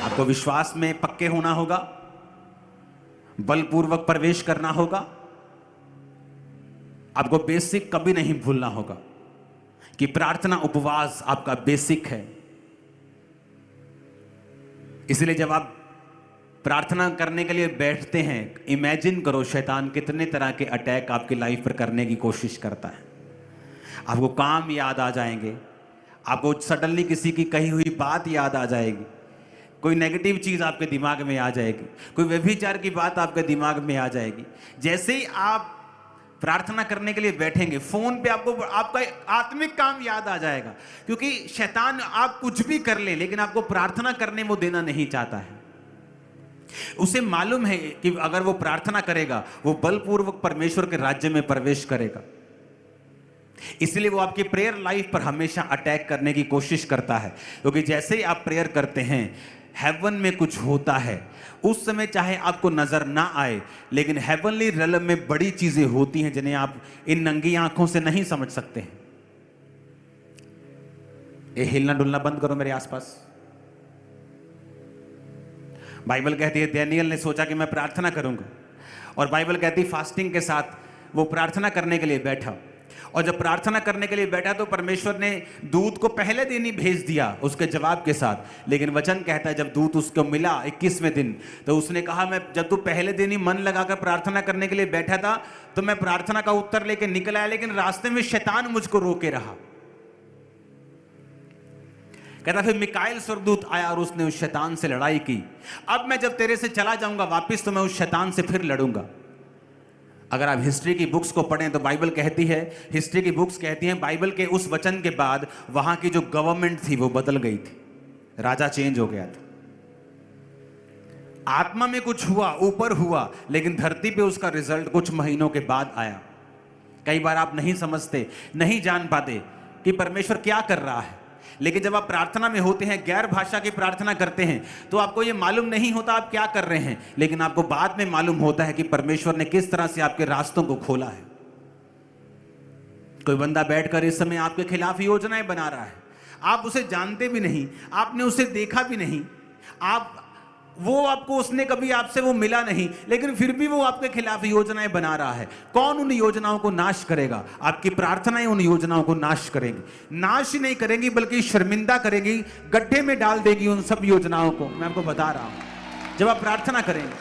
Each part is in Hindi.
आपको विश्वास में पक्के होना होगा, बलपूर्वक प्रवेश करना होगा। आपको बेसिक कभी नहीं भूलना होगा कि प्रार्थना उपवास आपका बेसिक है। इसलिए जब आप प्रार्थना करने के लिए बैठते हैं, इमेजिन करो शैतान कितने तरह के अटैक आपकी लाइफ पर करने की कोशिश करता है। आपको काम याद आ जाएंगे, आपको सडनली किसी की कही हुई बात याद आ जाएगी, कोई नेगेटिव चीज आपके दिमाग में आ जाएगी, कोई व्यभिचार की बात आपके दिमाग में आ जाएगी। जैसे ही आप प्रार्थना करने के लिए बैठेंगे, फोन पे आपको आपका आत्मिक काम याद आ जाएगा, क्योंकि शैतान आप कुछ भी कर ले लेकिन आपको प्रार्थना करने वो देना नहीं चाहता है। उसे मालूम है कि अगर वो प्रार्थना करेगा वो बलपूर्वक परमेश्वर के राज्य में प्रवेश करेगा। इसलिए वो आपकी प्रेयर लाइफ पर हमेशा अटैक करने की कोशिश करता है, क्योंकि जैसे ही आप प्रेयर करते हैं हेवन में कुछ होता है। उस समय चाहे आपको नजर ना आए, लेकिन हेवनली रेलम में बड़ी चीजें होती हैं जिन्हें आप इन नंगी आंखों से नहीं समझ सकते हैं। ये हिलना डुलना बंद करो मेरे आसपास। बाइबल कहती है डैनियल ने सोचा कि मैं प्रार्थना करूंगा, और बाइबल कहती है फास्टिंग के साथ वो प्रार्थना करने के लिए बैठा, और जब प्रार्थना करने के लिए बैठा तो परमेश्वर ने दूत को पहले दिन ही भेज दिया उसके जवाब के साथ। लेकिन वचन कहता है जब दूत उसको मिला 21वें दिन, तो उसने कहा मैं जब तू पहले दिन ही मन लगाकर प्रार्थना करने के लिए बैठा था तो मैं प्रार्थना का उत्तर लेके निकल आया, लेकिन रास्ते में शैतान मुझको रोके रहा। कहता फिर मिकाएल स्वर्गदूत आया और उसने उस शैतान से लड़ाई की। अब मैं जब तेरे से चला जाऊंगा वापिस तो मैं उस शैतान से फिर लड़ूंगा। अगर आप हिस्ट्री की बुक्स को पढ़ें तो बाइबल कहती है, हिस्ट्री की बुक्स कहती हैं बाइबल के उस वचन के बाद वहां की जो गवर्नमेंट थी वो बदल गई थी, राजा चेंज हो गया था। आत्मा में कुछ हुआ, ऊपर हुआ, लेकिन धरती पे उसका रिजल्ट कुछ महीनों के बाद आया। कई बार आप नहीं समझते, नहीं जान पाते कि परमेश्वर क्या कर रहा है, लेकिन जब आप प्रार्थना में होते हैं, गैर भाषा की प्रार्थना करते हैं, तो आपको यह मालूम नहीं होता आप क्या कर रहे हैं, लेकिन आपको बाद में मालूम होता है कि परमेश्वर ने किस तरह से आपके रास्तों को खोला है। कोई बंदा बैठकर इस समय आपके खिलाफ योजनाएं बना रहा है, आप उसे जानते भी नहीं, आपने उसे देखा भी नहीं, उसने कभी आपसे वो मिला नहीं, लेकिन फिर भी वो आपके खिलाफ योजनाएं बना रहा है। कौन उन योजनाओं को नाश करेगा? आपकी प्रार्थनाएं उन योजनाओं को नाश करेंगी। नाश ही नहीं करेंगी बल्कि शर्मिंदा करेंगी, गड्ढे में डाल देगी उन सब योजनाओं को। मैं आपको बता रहा हूं, जब आप प्रार्थना करेंगे।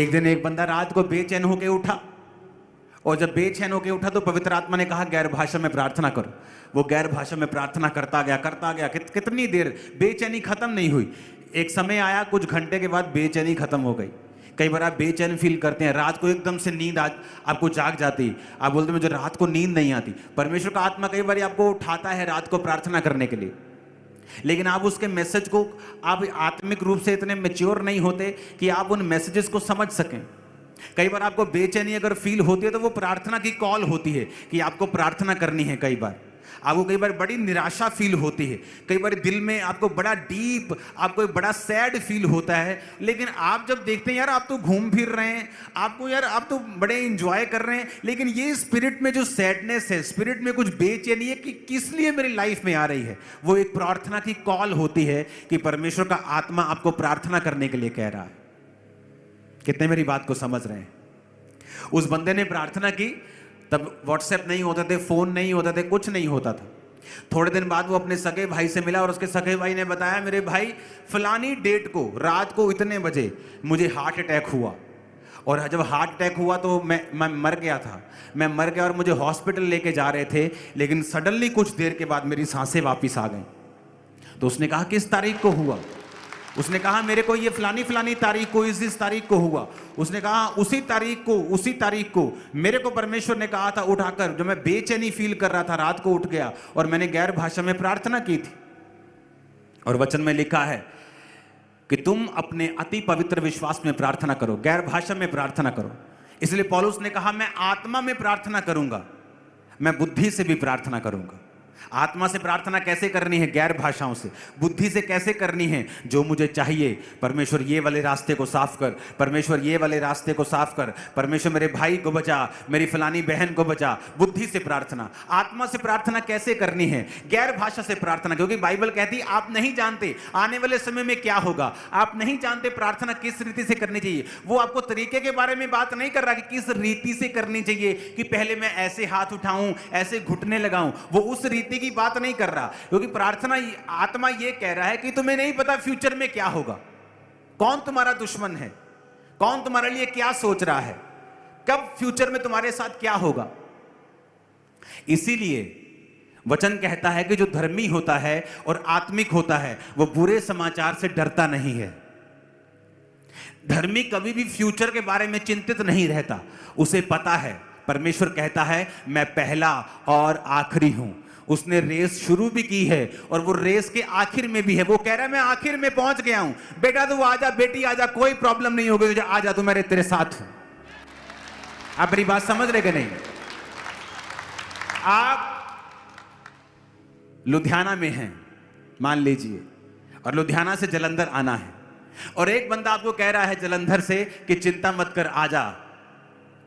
एक दिन एक बंदा रात को बेचैन होकर उठा, और जब बेचैन होकर उठा तो पवित्र आत्मा ने कहा गैर भाषा में प्रार्थना करो। वो गैर भाषा में प्रार्थना करता गया, कितनी देर बेचैनी खत्म नहीं हुई। एक समय आया, कुछ घंटे के बाद बेचैनी खत्म हो गई। कई बार आप बेचैन फील करते हैं, रात को एकदम से नींद आपको जाग जाती, आप बोलते हैं मुझे रात को नींद नहीं आती। परमेश्वर का आत्मा कई बार आपको उठाता है रात को प्रार्थना करने के लिए, लेकिन आप उसके मैसेज को, आप आत्मिक रूप से इतने मैच्योर नहीं होते कि आप उन मैसेजेस को समझ सकें। कई बार आपको बेचैनी अगर फील होती है तो वो प्रार्थना की कॉल होती है कि आपको प्रार्थना करनी है। कई बार आपको बड़ी निराशा फील होती है, कई बार दिल में आपको बड़ा डीप, आपको एक बड़ा सैड फील होता है, लेकिन आप जब देखते हैं यार आप तो घूम फिर रहे हैं, आप तो बड़े एंजॉय कर रहे हैं, लेकिन ये स्पिरिट में जो सैडनेस है, स्पिरिट में कुछ बेचैनी है कि किस लिए मेरी लाइफ में आ रही है, वो एक प्रार्थना की कॉल होती है कि परमेश्वर का आत्मा आपको प्रार्थना करने के लिए कह रहा है। कितने मेरी बात को समझ रहे हैं? उस बंदे ने प्रार्थना की, तब व्हाट्सएप नहीं होते थे, फोन नहीं होते थे, कुछ नहीं होता था। थोड़े दिन बाद वो अपने सगे भाई से मिला और उसके सगे भाई ने बताया मेरे भाई फलानी डेट को रात को इतने बजे मुझे हार्ट अटैक हुआ, और जब हार्ट अटैक हुआ तो मैं मर गया था। मैं मर गया और मुझे हॉस्पिटल लेके जा रहे थे, लेकिन सडनली कुछ देर के बाद मेरी सांसें वापस आ गई। तो उसने कहा किस तारीख को हुआ? उसने कहा मेरे को ये फलानी तारीख को, इस तारीख को हुआ। उसने कहा उसी तारीख को मेरे को परमेश्वर ने कहा था उठाकर, जो मैं बेचैनी फील कर रहा था रात को उठ गया और मैंने गैर भाषा में प्रार्थना की थी। और वचन में लिखा है कि तुम अपने अति पवित्र विश्वास में प्रार्थना करो, गैर भाषा में प्रार्थना करो। इसलिए पौलुस ने कहा मैं आत्मा में प्रार्थना करूंगा, मैं बुद्धि से भी प्रार्थना करूंगा। आत्मा से प्रार्थना कैसे करनी है? गैर भाषाओं से। बुद्धि से कैसे करनी है? जो मुझे चाहिए, परमेश्वर ये वाले रास्ते को साफ कर, परमेश्वर ये वाले रास्ते को साफ कर, परमेश्वर मेरे भाई को बचा, मेरी फलानी बहन को बचा। बुद्धि से प्रार्थना। आत्मा से प्रार्थना कैसे करनी है? गैर भाषा से प्रार्थना, क्योंकि बाइबल कहती है आप नहीं जानते आने वाले समय में क्या होगा, आप नहीं जानते प्रार्थना किस रीति से करनी चाहिए। वो आपको तरीके के बारे में बात नहीं कर रहा कि किस रीति से करनी चाहिए, कि पहले मैं ऐसे हाथ उठाऊं, ऐसे घुटने लगाऊं, वो उस रीति की बात नहीं कर रहा। क्योंकि प्रार्थना, आत्मा ये कह रहा है कि तुम्हें नहीं पता फ्यूचर में क्या होगा, कौन तुम्हारा दुश्मन है, कौन तुम्हारे लिए क्या सोच रहा है, कब फ्यूचर में तुम्हारे साथ क्या होगा। इसीलिए वचन कहता है कि जो धर्मी होता है और आत्मिक होता है वो बुरे समाचार से डरता नहीं है। धर्मी कभी भी फ्यूचर के बारे में चिंतित नहीं रहता, उसे पता है परमेश्वर कहता है मैं पहला और आखिरी हूं। उसने रेस शुरू भी की है और वो रेस के आखिर में भी है। वो कह रहा है मैं आखिर में पहुंच गया हूं, बेटा तू आजा, बेटी आजा, कोई प्रॉब्लम नहीं होगी, तुझे आजा, तू मेरे तेरे साथ हूं। आप मेरी बात समझ रहे कि नहीं? आप लुधियाना में हैं मान लीजिए, और लुधियाना से जलंधर आना है, और एक बंदा आपको कह रहा है जलंधर से कि चिंता मत कर, आजा,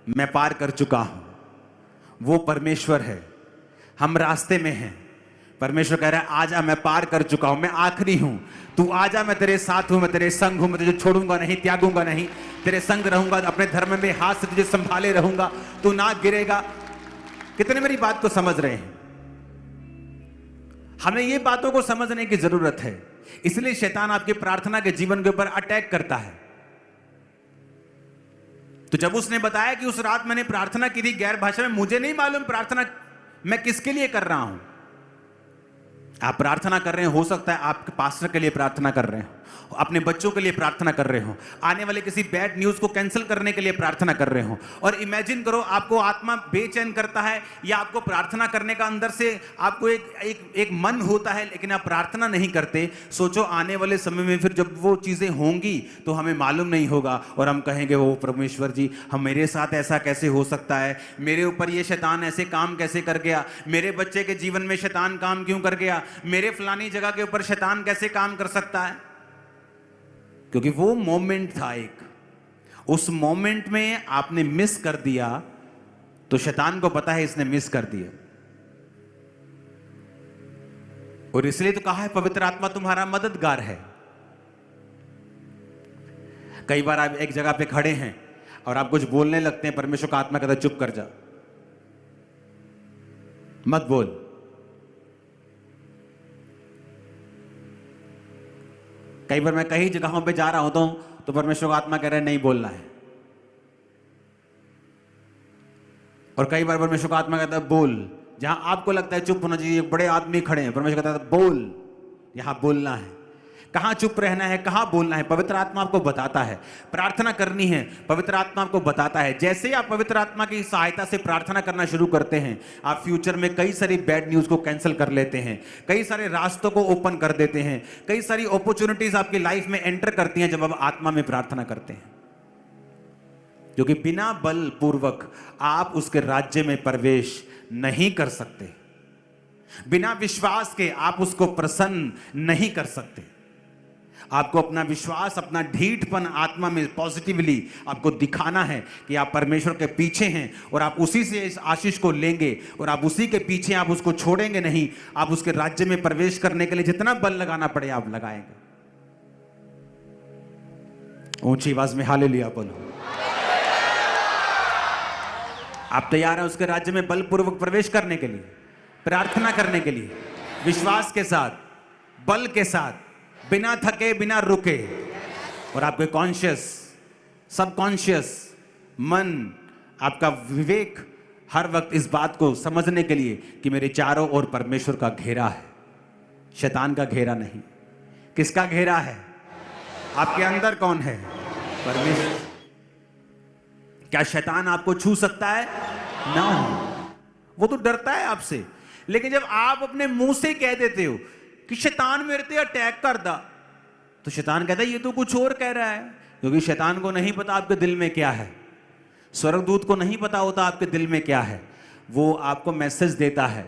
मैं पार कर चुका हूं। वो परमेश्वर है, हम रास्ते में हैं। परमेश्वर कह रहा है आजा, मैं पार कर चुका हूं, मैं आखिरी हूं, तू आजा, मैं तेरे साथ हूं, मैं तेरे संग हूं, मैं तुझे छोड़ूंगा नहीं, त्यागूंगा नहीं, तेरे संग रहूंगा, अपने धर्म में हाथ से तुझे संभाले रहूंगा, तू ना गिरेगा। कितने मेरी बात को समझ रहे हैं? हमें ये बातों को समझने की जरूरत है। इसलिए शैतान आपकी प्रार्थना के जीवन के ऊपर अटैक करता है। तो जब उसने बताया कि उस रात मैंने प्रार्थना की थी गैर भाषा में, मुझे नहीं मालूम प्रार्थना मैं किसके लिए कर रहा हूं। आप प्रार्थना कर रहे हैं, हो सकता है आपके पास्टर के लिए प्रार्थना कर रहे हो, अपने बच्चों के लिए प्रार्थना कर रहे हो, आने वाले किसी बैड न्यूज को कैंसिल करने के लिए प्रार्थना कर रहे हो। और इमेजिन करो आपको आत्मा बेचैन करता है या आपको प्रार्थना करने का अंदर से आपको एक मन होता है, लेकिन आप प्रार्थना नहीं करते। सोचो आने वाले समय में फिर जब वो चीजें होंगी तो हमें मालूम नहीं होगा और हम कहेंगे वो परमेश्वर जी, हम मेरे साथ ऐसा कैसे हो सकता है, मेरे ऊपर ये शैतान ऐसे काम कैसे कर गया, मेरे बच्चे के जीवन में शैतान काम क्यों कर गया, मेरे फलानी जगह के ऊपर शैतान कैसे काम कर सकता है। क्योंकि वो मोमेंट था एक, उस मोमेंट में आपने मिस कर दिया तो शैतान को पता है इसने मिस कर दिया। और इसलिए तो कहा है पवित्र आत्मा तुम्हारा मददगार है। कई बार आप एक जगह पे खड़े हैं और आप कुछ बोलने लगते हैं, परमेश्वर का आत्मा कहता है चुप कर जा, मत बोल। कई बार मैं कई जगहों पे जा रहा होता हूं तो परमेश्वर का आत्मा कह रहा है नहीं बोलना है, और कई बार परमेश्वर का आत्मा कहता है बोल। जहां आपको लगता है चुप होना चाहिए, बड़े आदमी खड़े हैं, परमेश्वर कहता है बोल, यहां बोलना है। कहां चुप रहना है, कहां बोलना है, पवित्र आत्मा आपको बताता है। प्रार्थना करनी है, पवित्र आत्मा आपको बताता है। जैसे ही आप पवित्र आत्मा की सहायता से प्रार्थना करना शुरू करते हैं, आप फ्यूचर में कई सारी बैड न्यूज को कैंसिल कर लेते हैं, कई सारे रास्तों को ओपन कर देते हैं, कई सारी अपॉर्चुनिटीज आपकी लाइफ में एंटर करती हैं जब आप आत्मा में प्रार्थना करते हैं। क्योंकि बिना बल पूर्वक आप उसके राज्य में प्रवेश नहीं कर सकते, बिना विश्वास के आप उसको प्रसन्न नहीं कर सकते। आपको अपना विश्वास, अपना ढीठपन आत्मा में पॉजिटिवली आपको दिखाना है कि आप परमेश्वर के पीछे हैं और आप उसी से इस आशीष को लेंगे और आप उसी के पीछे, आप उसको छोड़ेंगे नहीं। आप उसके राज्य में प्रवेश करने के लिए जितना बल लगाना पड़े आप लगाएंगे। ऊंची आवाज में हालेलुया बोलो। आप तैयार हैं उसके राज्य में बलपूर्वक प्रवेश करने के लिए, प्रार्थना करने के लिए, विश्वास के साथ, बल के साथ, बिना थके, बिना रुके। और आपके कॉन्शियस, सबकॉन्शियस मन, आपका विवेक हर वक्त इस बात को समझने के लिए कि मेरे चारों ओर परमेश्वर का घेरा है, शैतान का घेरा नहीं। किसका घेरा है? आपके अंदर कौन है? परमेश्वर। क्या शैतान आपको छू सकता है? ना, वो तो डरता है आपसे। लेकिन जब आप अपने मुंह से कह देते हो कि शैतान मेरे पे अटैक कर दा, तो शैतान कहता है ये तो कुछ और कह रहा है। क्योंकि शैतान को नहीं पता आपके दिल में क्या है, स्वर्गदूत को नहीं पता होता आपके दिल में क्या है। वो आपको मैसेज देता है